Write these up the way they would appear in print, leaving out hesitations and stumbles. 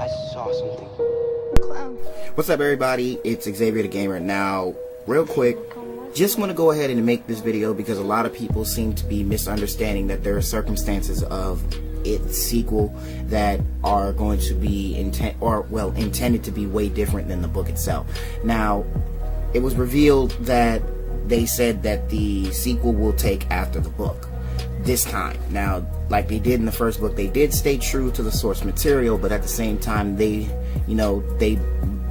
I saw something. Clown. What's up, everybody? It's Xavier the Gamer. Now, real quick, just want to go ahead and make this video because a lot of people seem to be misunderstanding that there are circumstances of its sequel that are going to be intended to be way different than the book itself. Now, it was revealed that they said that the sequel will take after the book this time. Now, like they did in the first book, they did stay true to the source material, but at the same time, they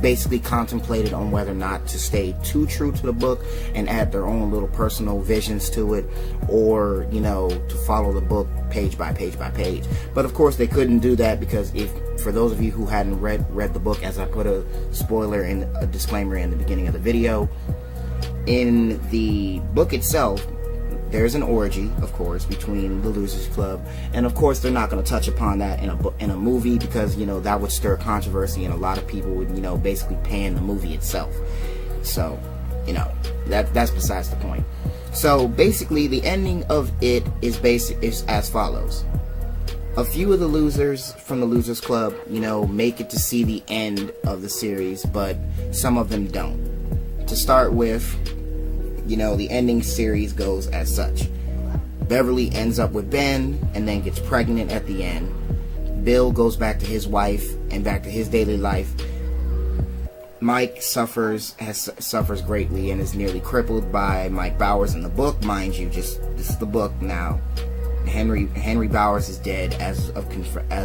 basically contemplated on whether or not to stay too true to the book and add their own little personal visions to it, or to follow the book page by page by page. But of course, they couldn't do that because for those of you who hadn't read the book, as I put a spoiler and a disclaimer in the beginning of the video, in the book itself, there's an orgy, of course, between the Losers Club, and of course they're not going to touch upon that in a movie because that would stir controversy, and a lot of people would basically pan the movie itself. So that's besides the point. So basically, the ending of it is as follows: a few of the losers from the Losers Club, make it to see the end of the series, but some of them don't. To start with, the ending series goes as such. Beverly ends up with Ben and then gets pregnant at the end. Bill goes back to his wife and back to his daily life. Mike suffers greatly and is nearly crippled by Mike Bowers in the book. Mind you, this is the book now. Henry Bowers is dead as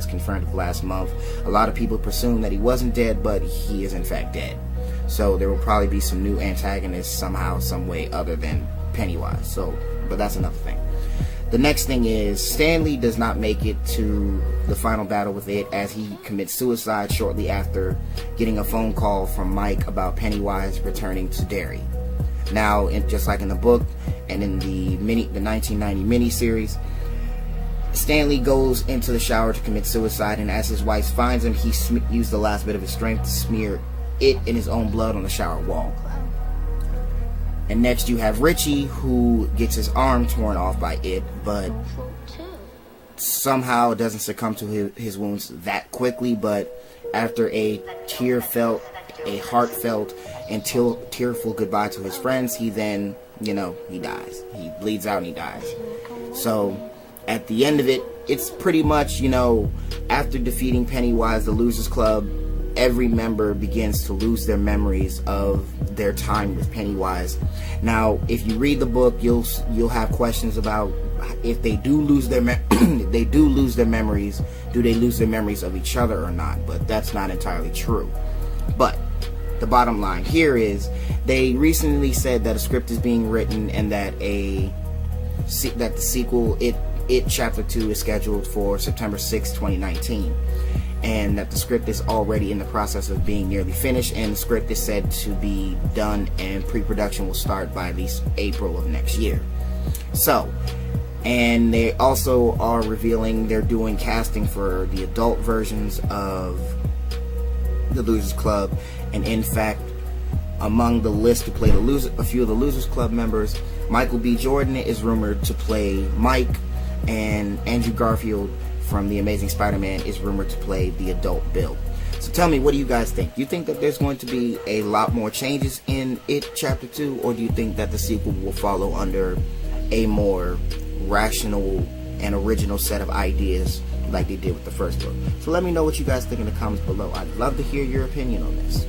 confirmed last month. A lot of people presume that he wasn't dead, but he is in fact dead. So there will probably be some new antagonists somehow, some way other than Pennywise. But that's another thing. The next thing is Stanley does not make it to the final battle with it, as he commits suicide shortly after getting a phone call from Mike about Pennywise returning to Derry. Now, just like in the book and in the 1990 miniseries, Stanley goes into the shower to commit suicide, and as his wife finds him, he used the last bit of his strength to smear it in his own blood on the shower wall. And next you have Richie, who gets his arm torn off by it, but somehow doesn't succumb to his wounds that quickly. But after a heartfelt and tearful goodbye to his friends, he then, he dies. He bleeds out and he dies. So at the end of it, it's pretty much, after defeating Pennywise, the Losers Club, every member begins to lose their memories of their time with Pennywise. Now, if you read the book, you'll have questions about if they do lose their memories, do they lose their memories of each other or not? But that's not entirely true. But the bottom line here is they recently said that a script is being written and that the sequel, It Chapter 2, is scheduled for September 6, 2019. And that the script is already in the process of being nearly finished, and the script is said to be done and pre-production will start by at least April of next year. So, and they also are revealing they're doing casting for the adult versions of the Losers Club, and in fact, among the list to play a few of the Losers Club members, Michael B. Jordan is rumored to play Mike, and Andrew Garfield from The Amazing Spider-Man is rumored to play the adult Bill. So tell me, what do you guys think? Do you think that there's going to be a lot more changes in It Chapter 2, or do you think that the sequel will follow under a more rational and original set of ideas like they did with the first book? So let me know what you guys think in the comments below. I'd love to hear your opinion on this.